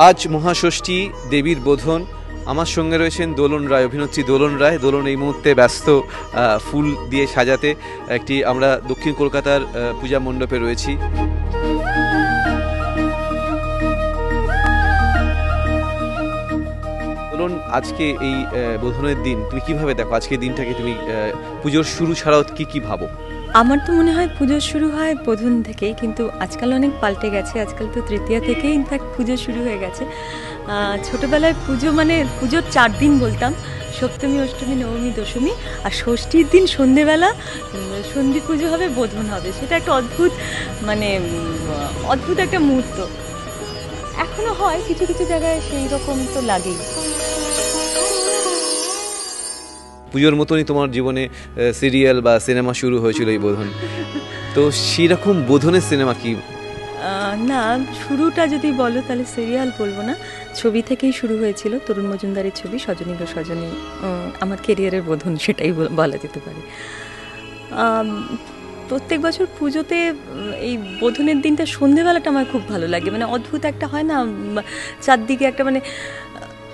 আজ মহাষষ্ঠী, দেবীর বোধন। আমার সঙ্গে রয়েছেন দোলন রায়, অভিনেত্রী দোলন রায়। দোলন এই মুহূর্তে ব্যস্ত ফুল দিয়ে সাজাতে। আমরা দক্ষিণ কলকাতার পূজা মণ্ডপে রয়েছি। দোলন, আজকে এই বোধনের দিন তুমি কিভাবে দেখো? আজকের দিনটাকে তুমি পুজোর শুরু ছাড়াও কি ভাবো? আমার তো মনে হয় পুজো শুরু হয় বোধন থেকেই, কিন্তু আজকাল অনেক পাল্টে গেছে। আজকাল তো তৃতীয়া থেকেই ইনফ্যাক্ট পুজো শুরু হয়ে গেছে। ছোটোবেলায় পুজো মানে পুজোর 4 দিন বলতাম, সপ্তমী, অষ্টমী, নবমী, দশমী, আর ষষ্ঠীর দিন সন্ধেবেলা সন্ধি পুজো হবে, বোধন হবে। সেটা একটা অদ্ভুত একটা মুহূর্ত। এখনো হয় কিছু কিছু জায়গায়, সেই রকম তো লাগেই। পুজোর মতনই তোমার জীবনে সিরিয়াল বা সিনেমা শুরু হয়েছিল এই বোধন, তো সেরকম বোধনের সিনেমা কি? না, শুরুটা যদি বলো তাহলে সিরিয়াল বলবো না, ছবি থেকেই শুরু হয়েছিল। তরুণ মজুমদারের ছবি সজনী গো সজনী, আমার কেরিয়ারের বোধন সেটাই বলা যেতে পারে। প্রত্যেক বছর পুজোতে এই বোধনের দিনটা সন্ধেবেলাটা আমার খুব ভালো লাগে। মানে অদ্ভুত একটা হয় না, চারদিকে একটা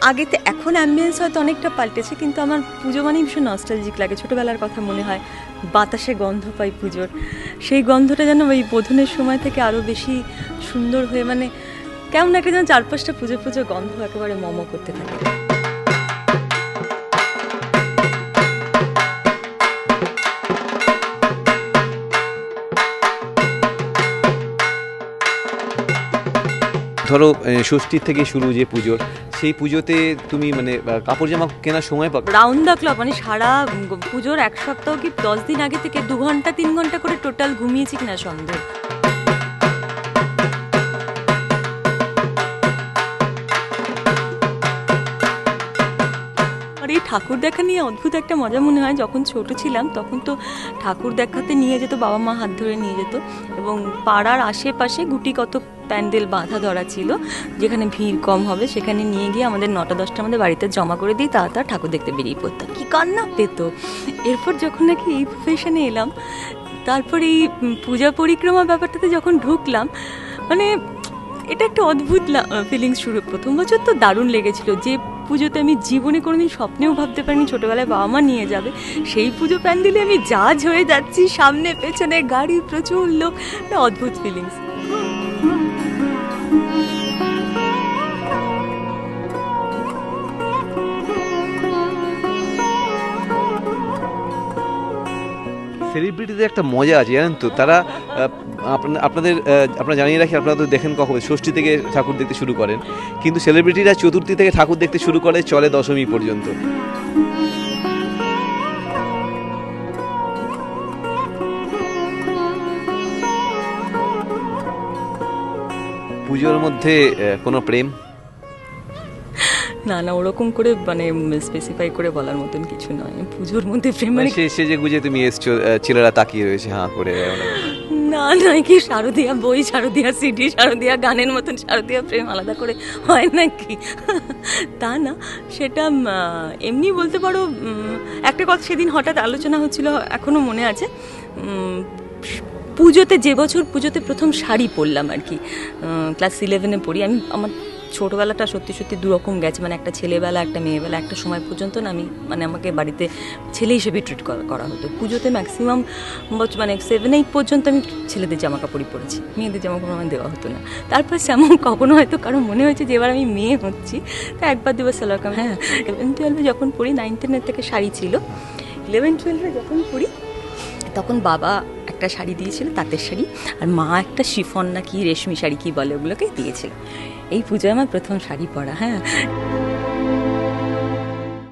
আগেতে, এখন অ্যাম্বিয়েন্স হয়তো অনেকটা পাল্টেছে, কিন্তু আমার পুজো মানেই ভীষণ নস্টালজিক লাগে। ছোটোবেলার কথা মনে হয়, বাতাসে গন্ধ পাই পুজোর, সেই গন্ধটা যেন ওই বোধনের সময় থেকে আরও বেশি সুন্দর হয়ে, কেমন একটা যেন চারপাশটা পুজো পুজো গন্ধ একেবারে মম করতে থাকে। ধরো ষষ্ঠীর থেকে শুরু যে পুজোর, সেই পুজোতে তুমি কাপড় জামা কেনার সময় পাও? রাউন্ড দ্য ক্লক, সারা পুজোর 1 সপ্তাহ কি 10 দিন আগে থেকে 2 ঘন্টা 3 ঘন্টা করে টোটাল ঘুমিয়েছি কিনা সন্দেহ। আর এই ঠাকুর দেখা নিয়ে অদ্ভুত একটা মজা মনে হয়। যখন ছোট ছিলাম তখন তো ঠাকুর দেখাতে নিয়ে যেত, বাবা মা হাত ধরে নিয়ে যেত, এবং পাড়ার আশেপাশে গুটি কত প্যান্ডেল বাঁধা ধরা ছিল, যেখানে ভিড় কম হবে সেখানে নিয়ে গিয়ে আমাদের 9টা-10টা আমাদের বাড়িতে জমা করে দিই, তাড়াতাড়ি ঠাকুর দেখতে বেরিয়ে পড়তাম। কি কান্না পেত। এরপর যখন নাকি এই প্রফেশনে এলাম, তারপর এই পূজা পরিক্রমা ব্যাপারটাতে যখন ঢুকলাম, এটা একটা অদ্ভুত ফিলিংস শুরু। প্রথম বছর তো দারুণ লেগেছিল, যে পুজোতে আমি জীবনে কোনোদিন স্বপ্নেও ভাবতে পারিনি ছোটোবেলায় বাবা মা নিয়ে যাবে, সেই পুজো প্যান্ডেলে আমি জাজ হয়ে যাচ্ছি, সামনে পেছনে গাড়ি, প্রচুর লোক, অদ্ভুত ফিলিংস। সেলিব্রিটিদের একটা মজা আছে, জানেন তো। তারা আপনারা জানিয়ে রাখি, আপনারা তো দেখেন কখন ষষ্ঠী থেকে ঠাকুর দেখতে শুরু করেন, কিন্তু সেলিব্রিটিরা চতুর্থী থেকে ঠাকুর দেখতে শুরু করে, চলে দশমী পর্যন্ত। পুজোর মধ্যে কোনো প্রেম? না, ওরকম করে স্পেসিফাই করে বলার মতন কিছু নয়। পুজোর মধ্যে প্রেম সে যে গুজে তুমি এসছো, ছেলেরা তাকিয়ে রয়েছে হাঁ করে, না কি শারদিয়া বই, শারদিয়া সিডি, শারদিয়া গানের মতন শারদিয়া প্রেম আলাদা করে হয় নাকি? তা না, সেটা এমনি বলতে পারো। একটা কথা সেদিন হঠাৎ আলোচনা হচ্ছিল, এখনো মনে আছে। যে বছর পুজোতে প্রথম শাড়ি পরলাম আর কি, ক্লাস 11-এ পড়ি আমি। আমার ছোটোবেলাটা সত্যি সত্যি দুরকম গেছে, একটা ছেলেবেলা একটা মেয়েবেলা। একটা সময় পর্যন্ত না আমি আমাকে বাড়িতে ছেলে হিসেবে ট্রিট করা হতো। পুজোতে ম্যাক্সিমাম 7-8 পর্যন্ত আমি ছেলেদের জামা কাপড়ই পরেছি, মেয়েদের জামা কাপড় আমার দেওয়া হতো না। তারপর সেমন কখনো হয়তো কারো মনে হয়েছে যে এবার আমি মেয়ে হচ্ছি, তা একবার দুবার সালোয়ার কামিজ। হ্যাঁ, 11-12-এ যখন পড়ি, 9-10 থেকে শাড়ি ছিল। 11-12-এ যখন পড়ি তখন বাবা একটা শাড়ি দিয়েছিল, তাঁতের শাড়ি, আর মা একটা শিফন না কি রেশমি শাড়ি কি বলে ওগুলোকে দিয়েছিল। এই পুজোয় আমার প্রথম শাড়ি পরা। হ্যাঁ।